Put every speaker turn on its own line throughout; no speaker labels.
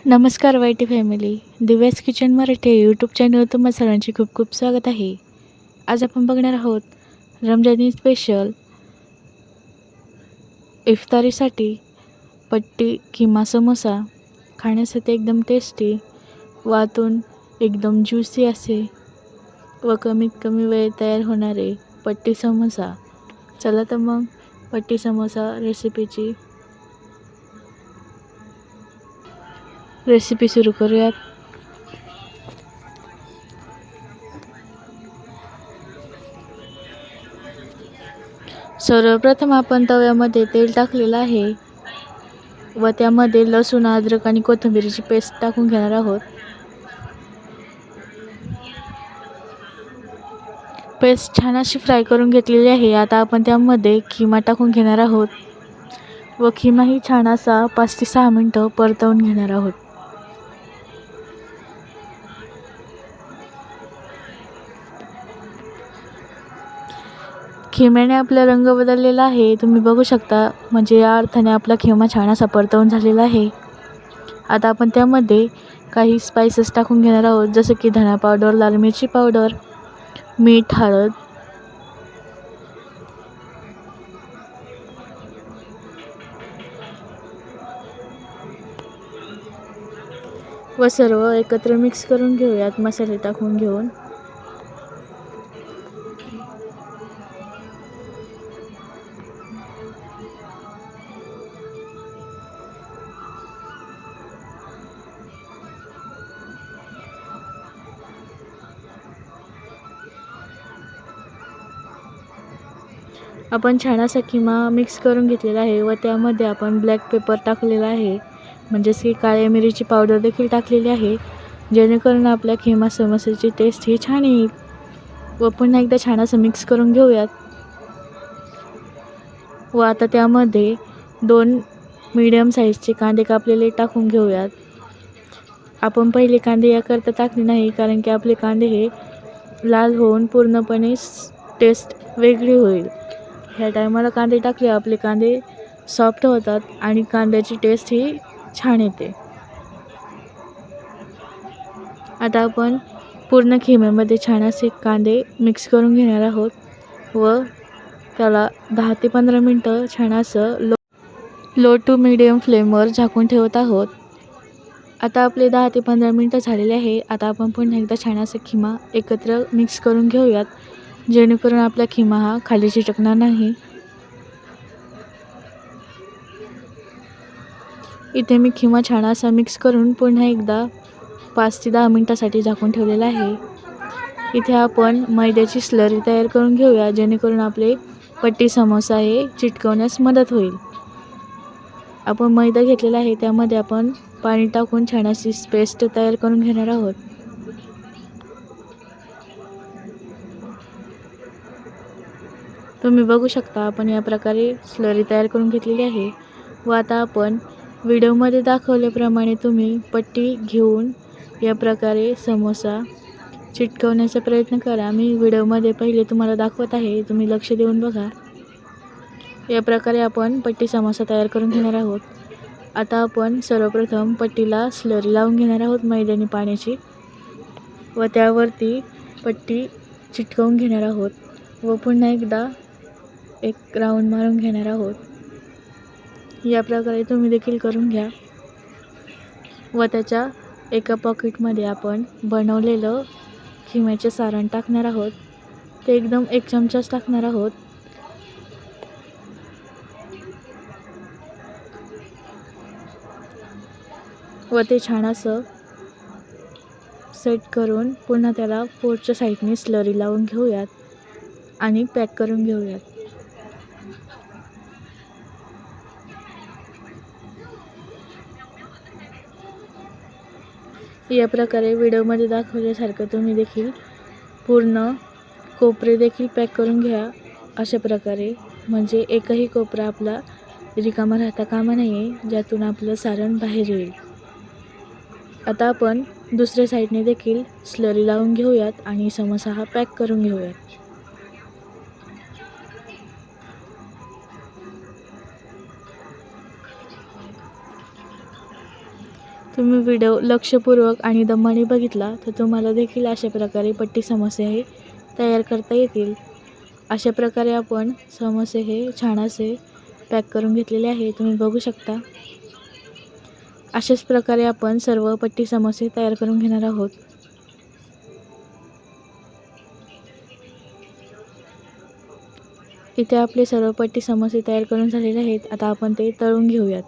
नमस्कार YT family. Divya's kitchen Marathi YouTube channel तुम्हा सर्वांचे खूप खूप स्वागत आहे. आज आपण बघणार आहोत रमजानी स्पेशल इफ्तारीसाठी पट्टी किमा समोसा. खाण्यासाठी एकदम टेस्टी व आतून एकदम ज्युसी असे व कमीत कमी वेळ तयार होणारे पट्टी समोसा. चला तर मग पट्टी समोसा रेसिपी सुरू करूयात. सर्वप्रथम आपण तव्यामध्ये तेल टाकलेलं आहे व त्यामध्ये लसूण, अद्रक आणि कोथिंबीरची पेस्ट टाकून घेणार आहोत. पेस्ट छान अशी फ्राय करून घेतलेली आहे. आता आपण त्यामध्ये खिमा टाकून घेणार आहोत व खिमाही छान असा 5 ते 6 मिनिटं परतवून घेणार आहोत. खिम्याने आपला रंग बदललेला आहे, तुम्ही बघू शकता. म्हणजे या अर्थाने आपला खिमा छान असा परतवून झालेला आहे. आता आपण त्यामध्ये काही स्पाइसेस टाकून घेणार आहोत, जसं की धना पावडर, लाल मिरची पावडर, मीठ, हळद व सर्व एकत्र मिक्स करून घेऊयात मसाले टाकून घेऊन. आपण छान असा खिमा मिक्स करून घेतलेला आहे व त्यामध्ये आपण ब्लॅक पेपर टाकलेला आहे, म्हणजेच की काळ्या मिरीची पावडर देखील टाकलेली आहे, जेणेकरून आपल्या खिमा समोसाची टेस्ट ही छान येईल. व पुन्हा एकदा छान असं मिक्स करून घेऊयात. व आता त्यामध्ये 2 मीडियम साईजचे कांदे कापलेले टाकून घेऊयात. आपण पहिले कांदे याकरता टाकले नाही, कारण की आपले कांदे हे लाल होऊन पूर्णपणे टेस्ट वेगळी होईल. ह्या टायमाला कांदे टाकले आपले कांदे सॉफ्ट होतात आणि कांद्याची टेस्ट ही छान येते. आता आपण पूर्ण खिम्यामध्ये छान असे कांदे मिक्स करून घेणार आहोत व त्याला 10 ते 15 मिनटं छान असं लो टू मीडियम फ्लेमवर झाकून ठेवत आहोत. आता आपले 10 ते 15 मिनटं झालेले आहे. आता आपण पुन्हा एकदा छान असं खिमा एकत्र मिक्स करून घेऊयात, जेणेकरून आपला खिमा हा खाली चिटकणार नाही. इथे मी खिमा छान असा मिक्स करून पुन्हा एकदा 5 ते 10 मिनटासाठी झाकून ठेवलेला आहे. इथे आपण मैद्याची स्लरी तयार करून घेऊया, जेणेकरून आपले पट्टी समोसा हे चिटकवण्यास मदत होईल. आपण मैदा घेतलेला आहे, त्यामध्ये आपण पाणी टाकून छान अशी पेस्ट तयार करून घेणार आहोत. तुम्ही बघू शकता आपण या प्रकारे स्लरी तयार करून घेतलेली आहे. व आता आपण व्हिडिओमध्ये दाखवल्याप्रमाणे तुम्ही पट्टी घेऊन या प्रकारे समोसा चिटकवण्याचा प्रयत्न करा. मी व्हिडिओमध्ये पहिले तुम्हाला दाखवत आहे, तुम्ही लक्ष देऊन बघा. या प्रकारे आपण पट्टी समोसा तयार करून घेणार आहोत. आता आपण सर्वप्रथम पट्टीला स्लरी लावून घेणार आहोत मैद्यानी पाण्याची व त्यावरती पट्टी चिटकवून घेणार आहोत व पुन्हा एकदा एक राऊंड मारून घेणार आहोत. या प्रकारे तुम्ही देखील करून घ्या. व त्याच्या एका पॉकेटमध्ये आपण बनवलेलं खिम्याचे सारण टाकणार आहोत. ते एकदम 1 चमचाच टाकणार आहोत. व ते छान असं सेट करून पुन्हा त्याला पोटच्या साईडने स्लरी लावून घेऊयात आणि पॅक करून घेऊयात. या प्रकारे व्हिडिओमध्ये दाखवल्यासारखं तुम्ही देखील पूर्ण कोपरे देखील पॅक करून घ्या अशा प्रकारे, म्हणजे एकही कोपरा आपला रिकामा राहता कामा नये, ज्यातून आपलं सारण बाहेर येईल. आता आपण दुसऱ्या साईडने देखील स्लरी लावून घेऊयात आणि समोसा हा पॅक करून घेऊयात. तुम्ही व्हिडिओ लक्षपूर्वक आणि दमाने बघितला तर तुम्हाला देखील अशा प्रकारे पट्टी समोसे हे तयार करता येतील. अशा प्रकारे आपण समोसे हे छान असे पॅक करून घेतलेले आहे. तुम्ही बघू शकता. अशाच प्रकारे आपण सर्व पट्टी समोसे तयार करून घेणार आहोत. इथे आपले सर्व पट्टी समोसे तयार करून झालेले आहेत. आता आपण ते तळून घेऊयात.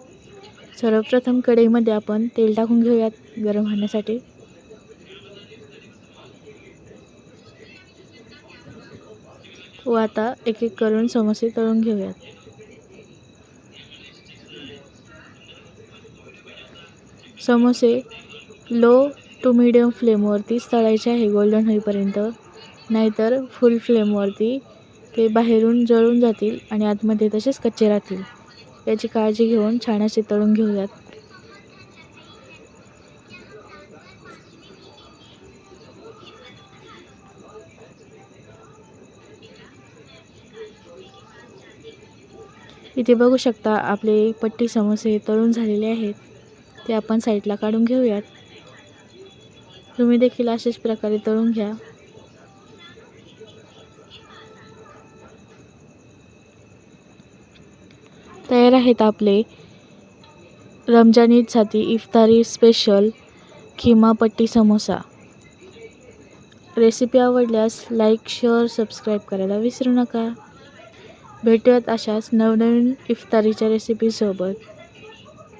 सर्वप्रथम कढईमध्ये आपण तेल टाकून घेऊयात गरम होण्यासाठी. व आता एक एक करून समोसे तळून घेऊयात. समोसे लो टू मीडियम फ्लेमवरतीच तळायचे आहे गोल्डन होईपर्यंत, नाहीतर फुल फ्लेमवरती ते बाहेरून जळून जातील आणि आतमध्ये तसेच कच्चे राहतील. याची काळजी घेऊन छान असे तळून घेऊयात. इथे बघू शकता आपले पट्टी समोसे तळून झालेले आहेत. ते आपण साईडला काढून घेऊयात. तुम्ही देखील अशाच प्रकारे तळून घ्या. तयार आहेत आपले रमजान ईदसाठी इफ्तारी स्पेशल खिमा पट्टी समोसा. रेसिपी आवडल्यास लाईक, शेअर, सबस्क्राईब करायला विसरू नका. भेटूयात अशाच नवनवीन इफ्तारीच्या रेसिपीसोबत.